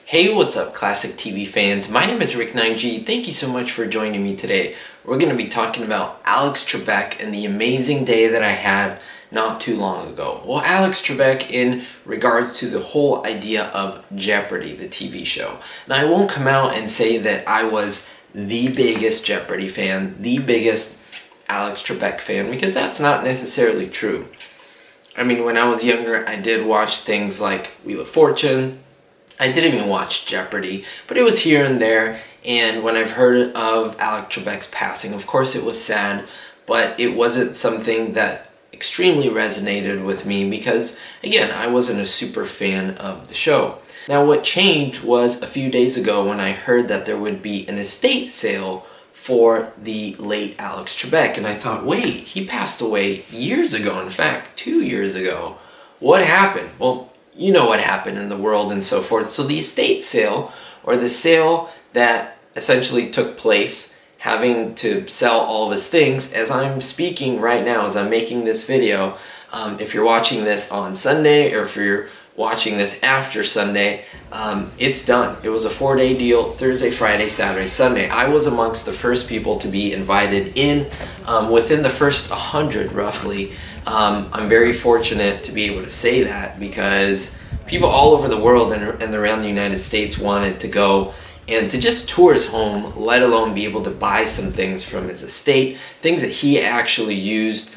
Hey, what's up, classic TV fans? My name is Rick9G. Thank you so much for joining me today. We're going to be talking about Alex Trebek and the amazing day that I had not too long ago. Well, Alex Trebek in regards to the whole idea of Jeopardy, the TV show. Now, I won't come out and say that I was the biggest Jeopardy fan, the biggest Alex Trebek fan, because that's not necessarily true. I mean, when I was younger, I did watch things like Wheel of Fortune. I didn't even watch Jeopardy, but it was here and there. And when I've heard of Alex Trebek's passing, of course it was sad, but it wasn't something that extremely resonated with me because, again, I wasn't a super fan of the show. Now, what changed was a few days ago when I heard that there would be an estate sale for the late Alex Trebek, and I thought, wait, he passed away years ago, in fact, 2 years ago. What happened? Well, you know what happened in the world and so forth. So the estate sale, or the sale that essentially took place, having to sell all of his things, as I'm speaking right now, as I'm making this video, if you're watching this on Sunday or if you're watching this after Sunday, it's done. It was a 4-day deal, Thursday, Friday, Saturday, Sunday. I was amongst the first people to be invited in within the first 100 roughly. I'm very fortunate to be able to say that because people all over the world and around the United States wanted to go and to just tour his home, let alone be able to buy some things from his estate, things that he actually used.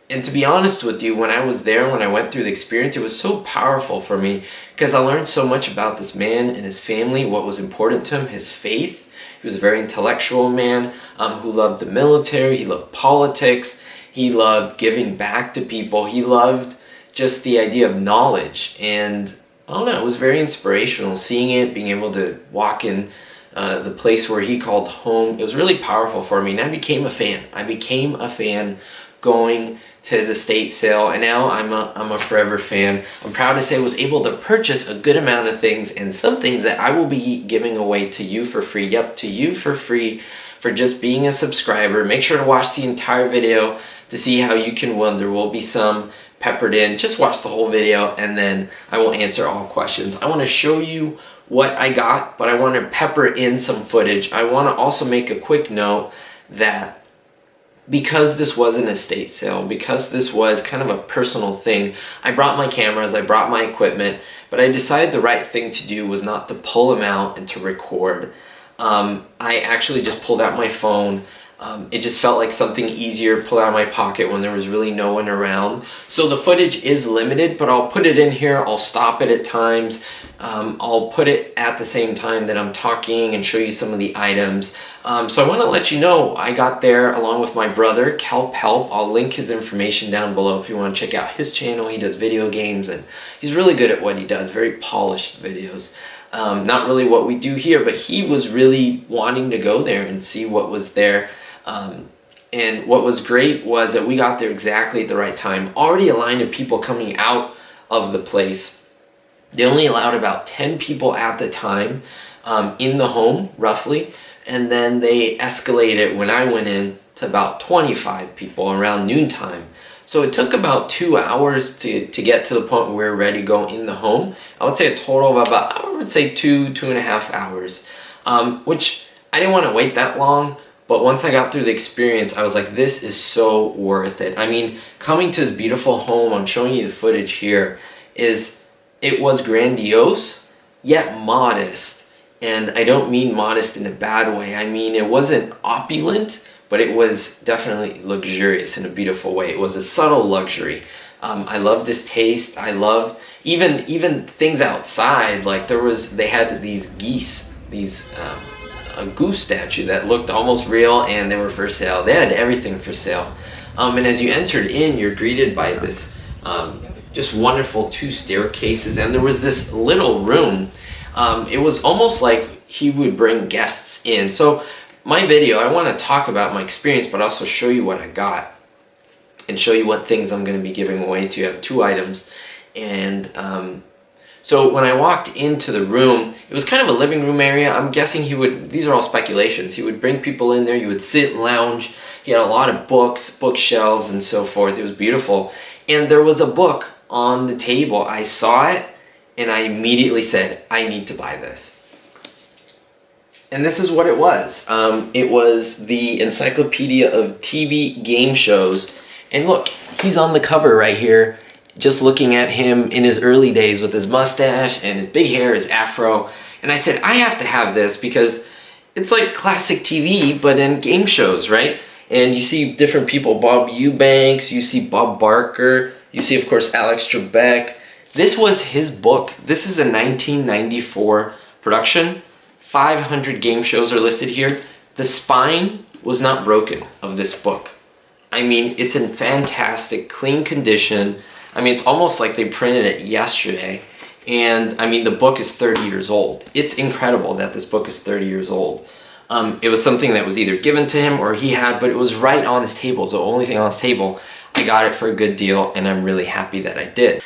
And to be honest with you, when I was there, when I went through the experience, it was so powerful for me because I learned so much about this man and his family, what was important to him, his faith. He was a very intellectual man who loved the military, he loved politics, he loved giving back to people, he loved just the idea of knowledge. And I don't know, it was very inspirational seeing it, being able to walk in the place where he called home. It was really powerful for me, and I became a fan. I became a fan going to his estate sale, and now I'm a forever fan. I'm proud to say I was able to purchase a good amount of things, and some things that I will be giving away to you for free. Yep, to you for free for just being a subscriber. Make sure to watch the entire video to see how you can win. There will be some peppered in. Just watch the whole video and then I will answer all questions. I want to show you what I got, but I want to pepper in some footage. I want to also make a quick note that because this was an estate sale, because this was kind of a personal thing, I brought my cameras, I brought my equipment, but I decided the right thing to do was not to pull them out and to record. I actually just pulled out my phone. It just felt like something easier to pull out of my pocket when there was really no one around. So the footage is limited, but I'll put it in here. I'll stop it at times. I'll put it at the same time that I'm talking and show you some of the items. So I want to let you know I got there along with my brother, Kelp Help. I'll link his information down below if you want to check out his channel. He does video games and he's really good at what he does, very polished videos. Not really what we do here, but he was really wanting to go there and see what was there. And what was great was that we got there exactly at the right time. Already a line of people coming out of the place. They only allowed about 10 people at the time in the home, roughly. And then they escalated when I went in to about 25 people around noontime. So it took about 2 hours to get to the point where we were ready to go in the home. I would say a total of about, I would say 2.5 hours, which I didn't want to wait that long. But once I got through the experience, I was like, this is so worth it. I mean, coming to his beautiful home, I'm showing you the footage here, it was grandiose, yet modest. And I don't mean modest in a bad way. I mean, it wasn't opulent, but it was definitely luxurious in a beautiful way. It was a subtle luxury. I loved his taste. I loved even things outside. Like they had these geese, a goose statue that looked almost real, and they were for sale. They had everything for sale. And as you entered in, you're greeted by this just wonderful 2 staircases, and there was this little room. It was almost like he would bring guests in. So my video, I want to talk about my experience, but also show you what I got and show you what things I'm going to be giving away to you. I have 2 items, and so when I walked into the room, it was kind of a living room area. I'm guessing these are all speculations, he would bring people in there, you would sit and lounge. He had a lot of books, bookshelves and so forth. It was beautiful. And there was a book on the table. I saw it and I immediately said, I need to buy this. And this is what it was. It was the Encyclopedia of TV Game Shows. And look, he's on the cover right here, just looking at him in his early days with his mustache and his big hair, his afro. And I said, I have to have this because it's like classic TV, but in game shows, right? And you see different people, Bob Eubanks, you see Bob Barker, you see, of course, Alex Trebek. This was his book. This is a 1994 production. 500 game shows are listed here. The spine was not broken of this book. I mean, it's in fantastic, clean condition. I mean, it's almost like they printed it yesterday. And I mean, the book is 30 years old. It's incredible that this book is 30 years old. It was something that was either given to him or he had, but it was right on his table. So the only thing on his table. I got it for a good deal, and I'm really happy that I did.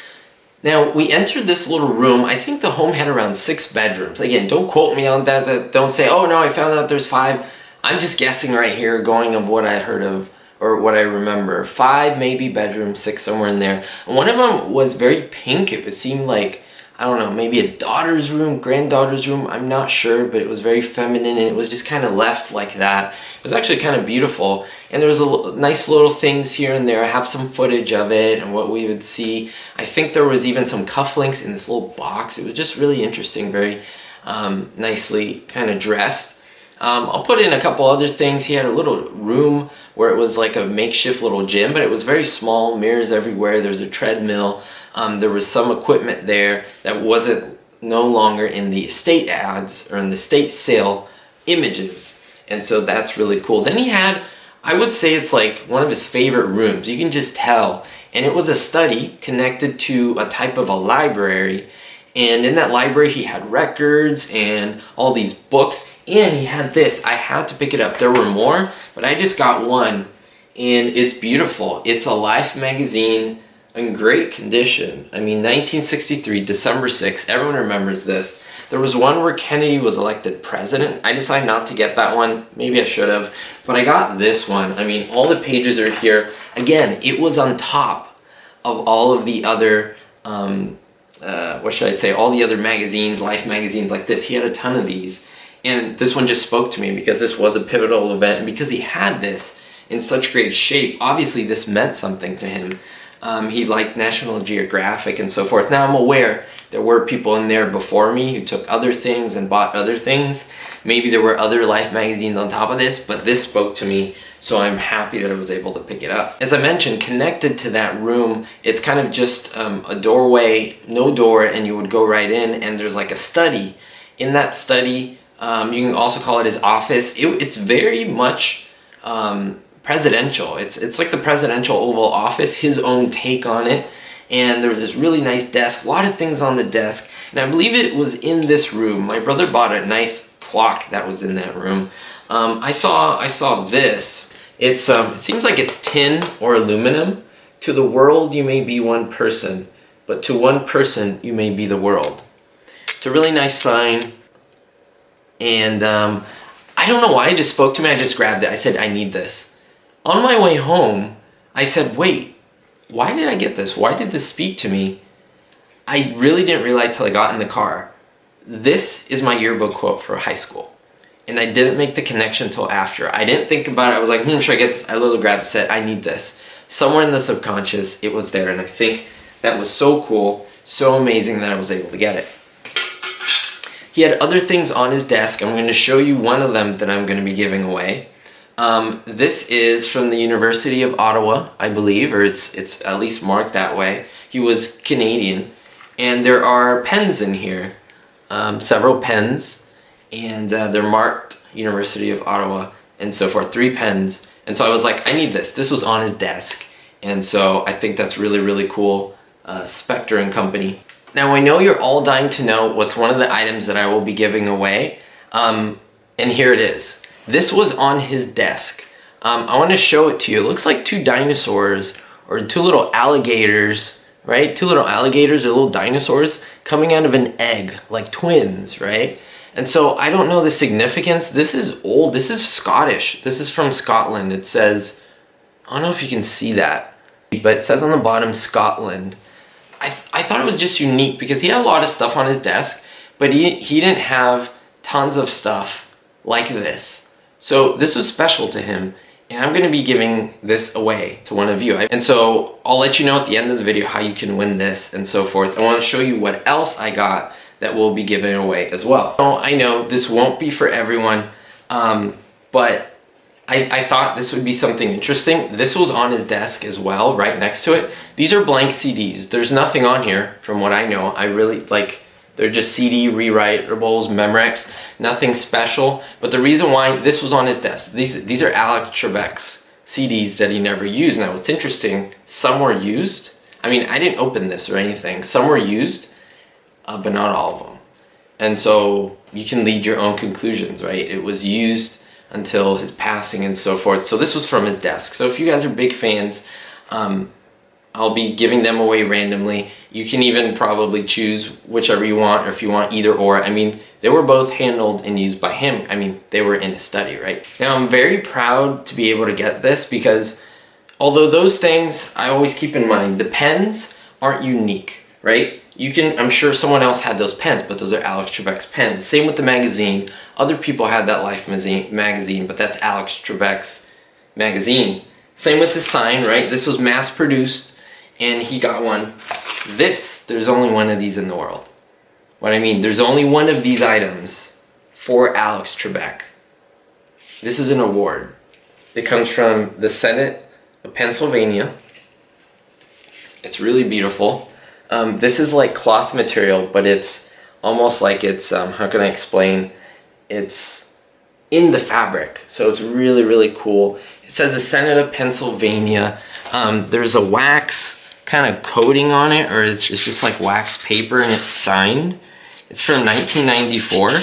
Now, we entered this little room. I think the home had around 6 bedrooms. Again, don't quote me on that. Don't say, oh no, I found out there's 5. I'm just guessing right here, going of what I heard of, or what I remember. 5 maybe bedrooms, 6 somewhere in there. And one of them was very pink. It seemed like, I don't know, maybe his daughter's room, granddaughter's room. I'm not sure, but it was very feminine, and it was just kind of left like that. It was actually kind of beautiful. And there was nice little things here and there. I have some footage of it and what we would see. I think there was even some cufflinks in this little box. It was just really interesting, very nicely kind of dressed. I'll put in a couple other things. He had a little room where it was like a makeshift little gym, but it was very small, mirrors everywhere. There's a treadmill. There was some equipment there that wasn't no longer in the estate ads or in the estate sale images. And so that's really cool. Then he had, I would say it's like one of his favorite rooms. You can just tell. And it was a study connected to a type of a library. And in that library, he had records and all these books. And he had this. I had to pick it up. There were more, but I just got one. And it's beautiful. It's a Life magazine in great condition. I mean, 1963, December 6th. Everyone remembers this. There was one where Kennedy was elected president. I decided not to get that one. Maybe I should have. But I got this one. I mean, all the pages are here. Again, it was on top of all of the other, what should I say, all the other magazines, Life magazines like this. He had a ton of these. And this one just spoke to me because this was a pivotal event. And because he had this in such great shape, obviously this meant something to him. He liked National Geographic and so forth. Now I'm aware there were people in there before me who took other things and bought other things. Maybe there were other Life magazines on top of this, but this spoke to me, so I'm happy that I was able to pick it up. As I mentioned, connected to that room, it's kind of just a doorway, no door, and you would go right in, and there's like a study. In that study, you can also call it his office. It's very much presidential. It's like the presidential Oval Office, his own take on it. And there was this really nice desk, a lot of things on the desk. And I believe it was in this room. My brother bought a nice clock that was in that room. I saw this. It seems like it's tin or aluminum. To the world you may be one person, but to one person you may be the world. It's a really nice sign. And I don't know why it just spoke to me. I just grabbed it. I said, I need this. On my way home, I said, wait, why did I get this? Why did this speak to me? I really didn't realize till I got in the car. This is my yearbook quote for high school. And I didn't make the connection till after. I didn't think about it. I was like, should I get this? I literally grabbed it, said, I need this. Somewhere in the subconscious, it was there. And I think that was so cool, so amazing that I was able to get it. He had other things on his desk. I'm going to show you one of them that I'm going to be giving away. This is from the University of Ottawa, I believe, or it's at least marked that way. He was Canadian. And there are pens in here, several pens, and they're marked University of Ottawa and so forth, 3 pens. And so I was like, I need this. This was on his desk. And so I think that's really, really cool. Spectre and Company. Now I know you're all dying to know what's one of the items that I will be giving away. And here it is. This was on his desk. I want to show it to you. It looks like 2 dinosaurs or 2 little alligators, right? 2 little alligators or little dinosaurs coming out of an egg, like twins, right? And so I don't know the significance. This is old. This is Scottish. This is from Scotland. It says, I don't know if you can see that, but it says on the bottom, Scotland. I thought it was just unique because he had a lot of stuff on his desk, but he didn't have tons of stuff like this. So this was special to him, and I'm gonna be giving this away to one of you. And so I'll let you know at the end of the video how you can win this and so forth. I wanna show you what else I got that we'll be giving away as well. So I know this won't be for everyone, but I thought this would be something interesting. This was on his desk as well, right next to it. These are blank CDs. There's nothing on here from what I know. I really like, they're just CD rewritables, Memorex, nothing special. But the reason why this was on his desk, these are Alex Trebek's CDs that he never used. Now what's interesting, some were used. I mean, I didn't open this or anything. Some were used, but not all of them. And so you can lead your own conclusions, right? It was used until his passing and so forth. So this was from his desk. So if you guys are big fans, I'll be giving them away randomly. You can even probably choose whichever you want, or if you want either or. I mean, they were both handled and used by him. I mean, they were in his study, right? Now, I'm very proud to be able to get this because although those things I always keep in mind, the pens aren't unique, right? You can, I'm sure someone else had those pens, but those are Alex Trebek's pens. Same with the magazine. Other people had that Life magazine, but that's Alex Trebek's magazine. Same with the sign, right? This was mass produced and he got one. This, there's only one of these in the world. What I mean, there's only one of these items for Alex Trebek. This is an award. It comes from the Senate of Pennsylvania. It's really beautiful. This is like cloth material, but it's almost like it's, how can I explain? It's in the fabric. So it's really, really cool. It says the Senate of Pennsylvania. There's a wax kind of coating on it, or it's just like wax paper, and it's signed. It's from 1994.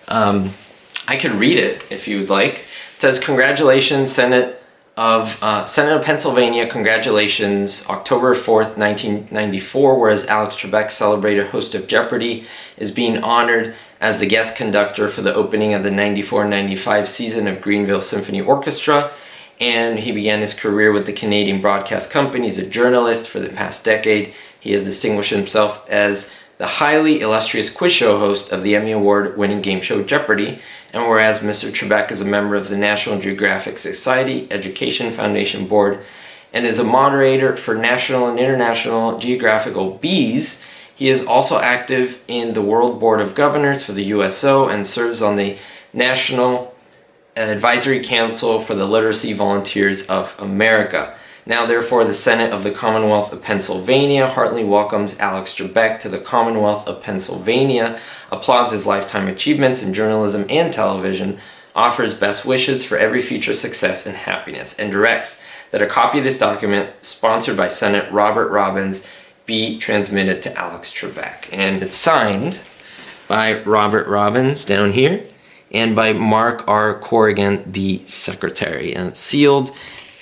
I could read it if you would like. It says, congratulations, Senate of Pennsylvania, congratulations, October 4th, 1994, whereas Alex Trebek, celebrated host of Jeopardy, is being honored as the guest conductor for the opening of the 94-95 season of Greenville Symphony Orchestra, and he began his career with the Canadian Broadcast Company. He's a journalist for the past decade. He has distinguished himself as the highly illustrious quiz show host of the Emmy Award-winning game show Jeopardy, and whereas Mr. Trebek is a member of the National Geographic Society Education Foundation Board and is a moderator for national and international geographical bees, he is also active in the World Board of Governors for the USO and serves on the National Advisory Council for the Literacy Volunteers of America. Now, therefore, the Senate of the Commonwealth of Pennsylvania heartily welcomes Alex Trebek to the Commonwealth of Pennsylvania, applauds his lifetime achievements in journalism and television, offers best wishes for every future success and happiness, and directs that a copy of this document, sponsored by Senator Robert Robbins, be transmitted to Alex Trebek. And it's signed by Robert Robbins down here, and by Mark R. Corrigan, the secretary. And it's sealed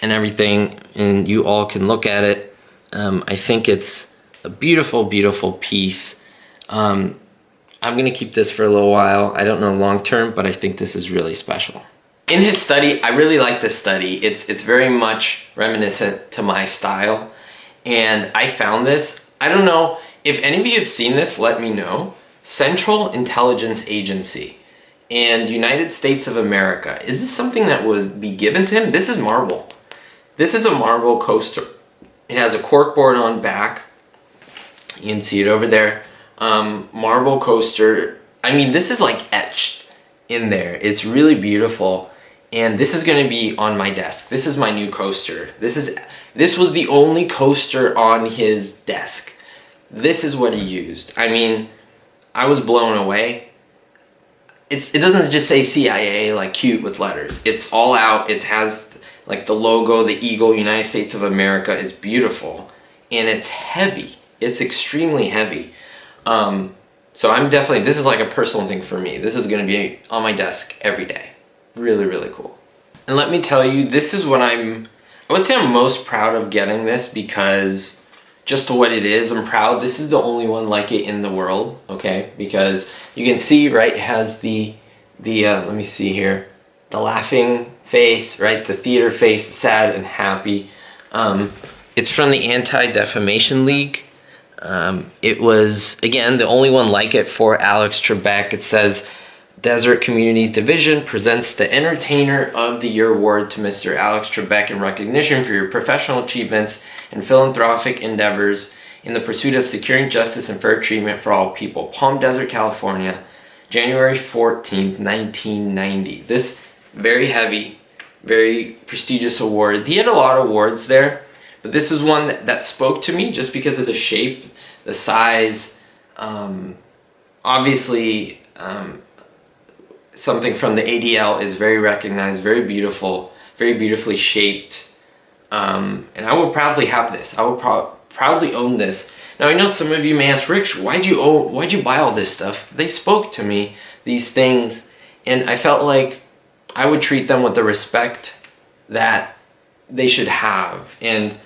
and everything, and you all can look at it. I think it's a beautiful, beautiful piece. I'm gonna keep this for a little while. I don't know long term, but I think this is really special. In his study, I really like this study. It's very much reminiscent to my style. And I found this, I don't know, if any of you have seen this, let me know. Central Intelligence Agency and United States of America. Is this something that would be given to him? This is marble. This is a marble coaster. It has a corkboard on back. You can see it over there. Marble coaster. I mean, this is like etched in there. It's really beautiful. And this is going to be on my desk. This is my new coaster. This was the only coaster on his desk. This is what he used. I mean, I was blown away. It doesn't just say CIA like cute with letters. It's all out. It has like the logo, the eagle, United States of America. It's beautiful. And it's heavy. It's extremely heavy. So I'm definitely, this is like a personal thing for me. This is going to be on my desk every day. Really, really cool. And let me tell you, this is what I would say I'm most proud of getting this, because just to what it is, I'm proud. This is the only one like it in the world, okay? Because you can see, right, it has the let me see here, the laughing face, right? The theater face, sad and happy. It's from the Anti-Defamation League. It was, again, the only one like it for Alex Trebek. It says, Desert Communities Division presents the Entertainer of the Year Award to Mr. Alex Trebek in recognition for your professional achievements and philanthropic endeavors in the pursuit of securing justice and fair treatment for all people. Palm Desert, California, January 14th, 1990. This very heavy, very prestigious award. He had a lot of awards there, but this is one that spoke to me just because of the shape, the size, obviously something from the ADL is very recognized, very beautiful, very beautifully shaped, and I would proudly have this. I would proudly own this. Now I know some of you may ask, Rich, why'd you buy all this stuff? They spoke to me, these things, and I felt like I would treat them with the respect that they should have, and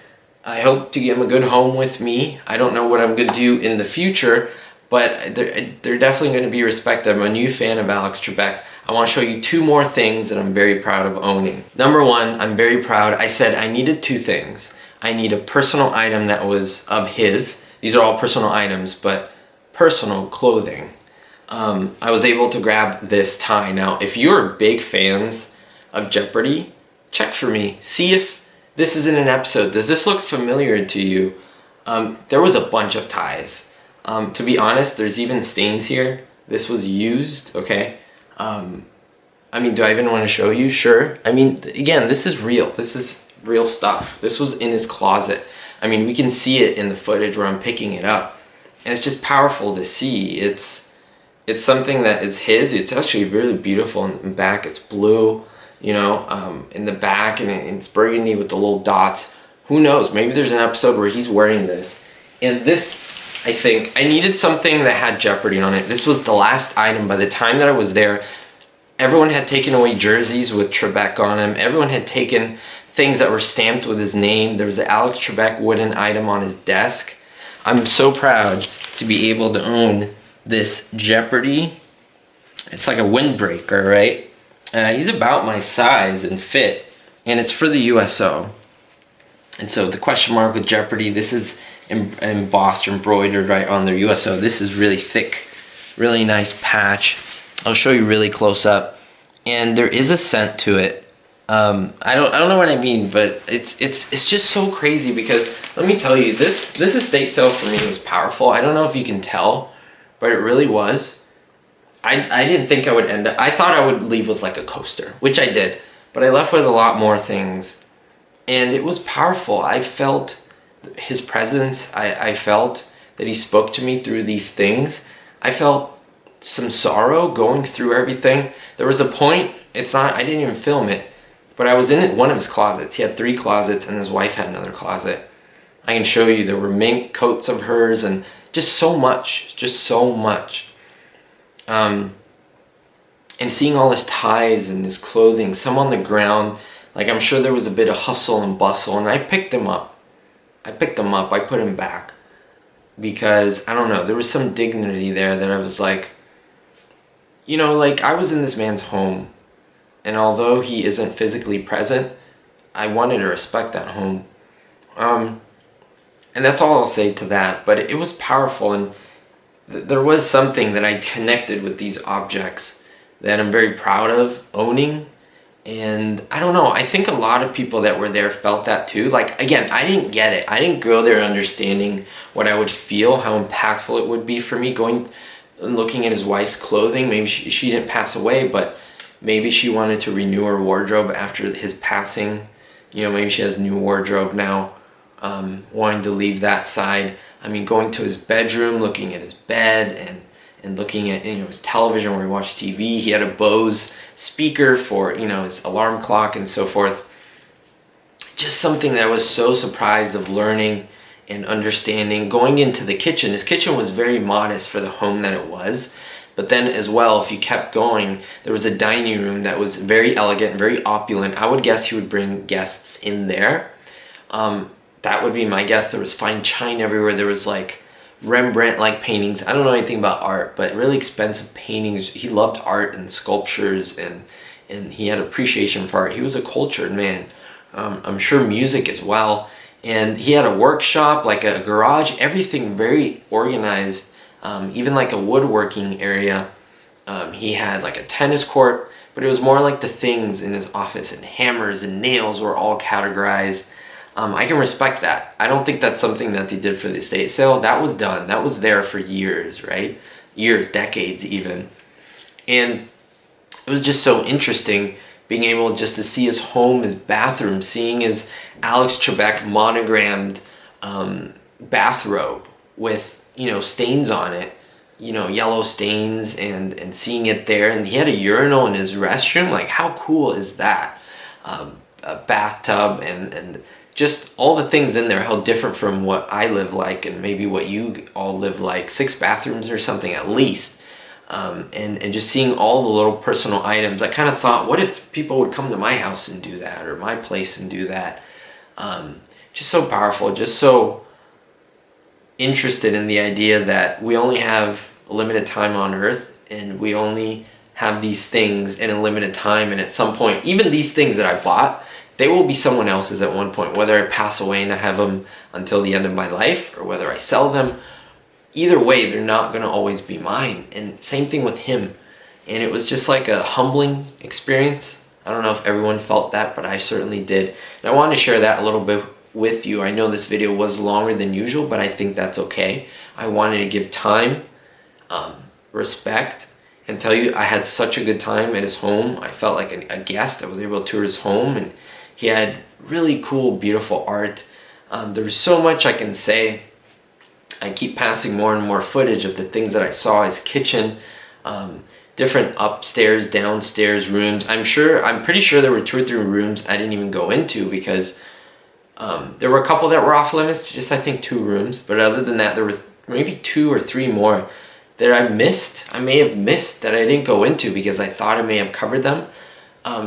I hope to give them a good home with me. I don't know what I'm going to do in the future, but they're definitely going to be respected. I'm a new fan of Alex Trebek. I want to show you two more things that I'm very proud of owning. Number one, I'm very proud. I said I needed two things. I need a personal item that was of his. These are all personal items, but personal clothing. I was able to grab this tie. Now, if you're big fans of Jeopardy, check for me. See if this is in an episode. Does this look familiar to you? There was a bunch of ties. To be honest, there's even stains here. This was used, okay? I mean, do I even want to show you? Sure. I mean, again, this is real. This is real stuff. This was in his closet. I mean, we can see it in the footage where I'm picking it up. And it's just powerful to see. It's something that is his. It's actually really beautiful in the back. It's blue, you know, in the back, and it's burgundy with the little dots. Who knows? Maybe there's an episode where he's wearing this. And this, I think, I needed something that had Jeopardy on it. This was the last item. By the time that I was there, everyone had taken away jerseys with Trebek on them. Everyone had taken things that were stamped with his name. There was an Alex Trebek wooden item on his desk. I'm so proud to be able to own this Jeopardy. It's like a windbreaker, right? He's about my size and fit, and it's for the USO. And so the question mark with Jeopardy, this is embossed, embroidered right on their USO. This is really thick, really nice patch. I'll show you really close up, and there is a scent to it. I don't know what I mean, but it's just so crazy because let me tell you, this estate sale for me was powerful. I don't know if you can tell, but it really was. I didn't think I would end up. I thought I would leave with like a coaster, which I did, but I left with a lot more things, and it was powerful. I felt his presence. I felt that he spoke to me through these things. I felt some sorrow going through everything. There was a point, I didn't even film it, but I was in one of his closets. He had 3 closets, and his wife had another closet. I can show you, there were mink coats of hers, and just so much. And seeing all his ties and his clothing, some on the ground, like I'm sure there was a bit of hustle and bustle, and I picked them up. I put them back. Because, I don't know, there was some dignity there that I was like, you know, like I was in this man's home, and although he isn't physically present, I wanted to respect that home. And that's all I'll say to that, but it was powerful, and there was something that I connected with these objects that I'm very proud of owning. And I don't know, I think a lot of people that were there felt that too. Like, again, I didn't get it. I didn't go there understanding what I would feel, how impactful it would be for me going and looking at his wife's clothing. Maybe she didn't pass away, but maybe she wanted to renew her wardrobe after his passing. You know, maybe she has new wardrobe now, wanting to leave that side. I mean, going to his bedroom, looking at his bed, and looking at, you know, his television where he watched TV. He had a Bose speaker for, you know, his alarm clock and so forth. Just something that I was so surprised of learning and understanding. Going into the kitchen, his kitchen was very modest for the home that it was. But then as well, if you kept going, there was a dining room that was very elegant, very opulent. I would guess he would bring guests in there. That would be my guess. There was fine china everywhere. There was like Rembrandt-like paintings. I don't know anything about art, but really expensive paintings. He loved art and sculptures, and he had appreciation for art. He was a cultured man. I'm sure music as well. And he had a workshop, like a garage, everything very organized, even like a woodworking area. He had like a tennis court, but it was more like the things in his office, and hammers and nails were all categorized. I can respect that. I don't think that's something that they did for the estate sale. That was done. That was there for years, right? Years, decades even. And it was just so interesting being able just to see his home, his bathroom, seeing his Alex Trebek monogrammed bathrobe with, stains on it, yellow stains, and seeing it there. And he had a urinal in his restroom. Like, how cool is that? A bathtub and just all the things in there, how different from what I live like and maybe what you all live like. 6 bathrooms or something at least. And just seeing all the little personal items, I kind of thought, what if people would come to my house and do that, or my place and do that? Just so powerful, just so interested in the idea that we only have a limited time on earth, and we only have these things in a limited time, and at some point, even these things that I bought, they will be someone else's at one point, whether I pass away and I have them until the end of my life, or whether I sell them. Either way, they're not going to always be mine. And same thing with him. And it was just like a humbling experience. I don't know if everyone felt that, but I certainly did. And I wanted to share that a little bit with you. I know this video was longer than usual, but I think that's okay. I wanted to give time, respect, and tell you I had such a good time at his home. I felt like a guest. I was able to tour his home, and he had really cool, beautiful art. There was so much I can say. I keep passing more and more footage of the things that I saw, his kitchen, different upstairs, downstairs rooms. I'm pretty sure there were 2 or 3 rooms I didn't even go into because there were a couple that were off limits, just I think 2 rooms. But other than that, there were maybe 2 or 3 more that I missed. I may have missed that I didn't go into because I thought I may have covered them.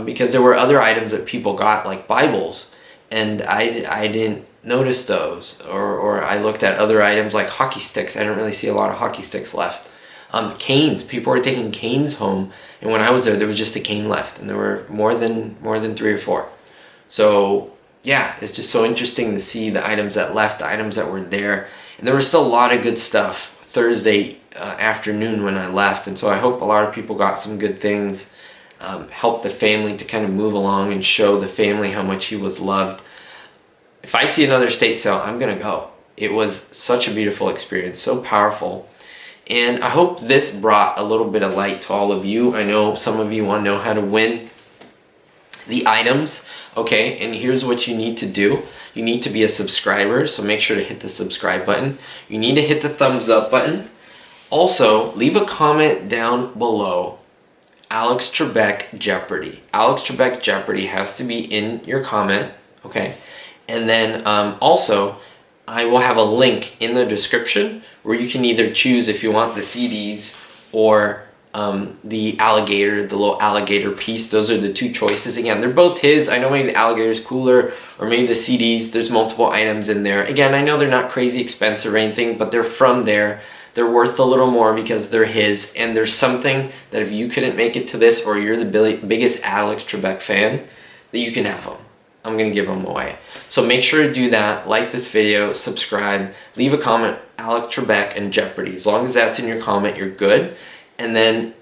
Because there were other items that people got, like Bibles, and I didn't notice those, or I looked at other items like hockey sticks. I didn't really see a lot of hockey sticks left. Canes, people were taking canes home, and when I was there was just a cane left, and there were more than 3 or 4. So yeah, it's just so interesting to see the items that left, the items that were there, and there was still a lot of good stuff Thursday afternoon when I left. And so I hope a lot of people got some good things, helped the family to kind of move along and show the family how much he was loved. If I see another estate sale, I'm gonna go. It was such a beautiful experience, so powerful. And I hope this brought a little bit of light to all of you. I know some of you want to know how to win the items. Okay, and here's what you need to do. You need to be a subscriber, so make sure to hit the subscribe button. You need to hit the thumbs up button. Also, leave a comment down below. Alex Trebek Jeopardy. Alex Trebek Jeopardy has to be in your comment, okay? And then also, I will have a link in the description where you can either choose if you want the CDs or the alligator, the little alligator piece. Those are the 2 choices. Again, they're both his. I know maybe the alligator's cooler, or maybe the CDs. There's multiple items in there. Again, I know they're not crazy expensive or anything, but they're from there. They're worth a little more because they're his, and there's something that if you couldn't make it to this, or you're the biggest Alex Trebek fan, that you can have them. I'm gonna give them away. So make sure to do that, like this video, subscribe, leave a comment, Alex Trebek and Jeopardy. As long as that's in your comment, you're good. And then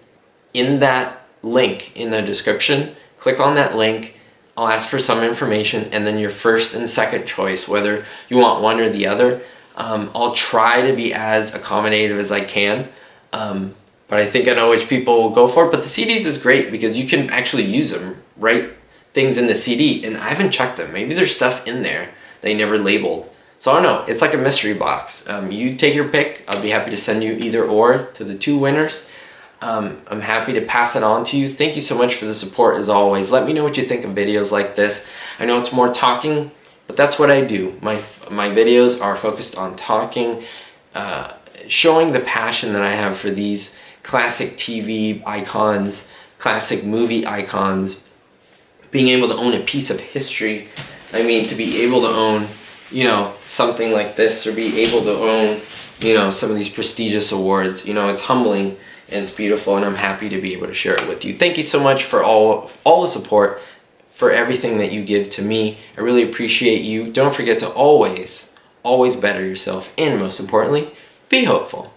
in that link in the description, click on that link. I'll ask for some information, and then your first and second choice, whether you want one or the other. I'll try to be as accommodative as I can, but I think I know which people will go for it. But the CDs is great because you can actually use them, write things in the CD, and I haven't checked them. Maybe there's stuff in there they never labeled. So I don't know, it's like a mystery box. You take your pick. I'll be happy to send you either or to the 2 winners. I'm happy to pass it on to you. Thank you so much for the support as always. Let me know what you think of videos like this. I know it's more talking, but that's what I do. My videos are focused on talking, showing the passion that I have for these classic TV icons, classic movie icons, being able to own a piece of history. I mean, to be able to own, something like this, or be able to own, some of these prestigious awards, it's humbling and it's beautiful, and I'm happy to be able to share it with you. Thank you so much for all the support, for everything that you give to me. I really appreciate you. Don't forget to always better yourself, and most importantly, be hopeful.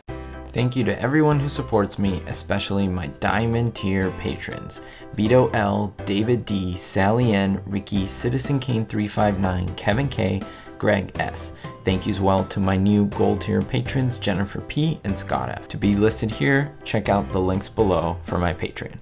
Thank you to everyone who supports me, especially my Diamond tier patrons. Vito L, David D, Sally N, Ricky, Citizen Kane 359, Kevin K, Greg S. Thank you as well to my new Gold tier patrons, Jennifer P and Scott F. To be listed here, check out the links below for my Patreon.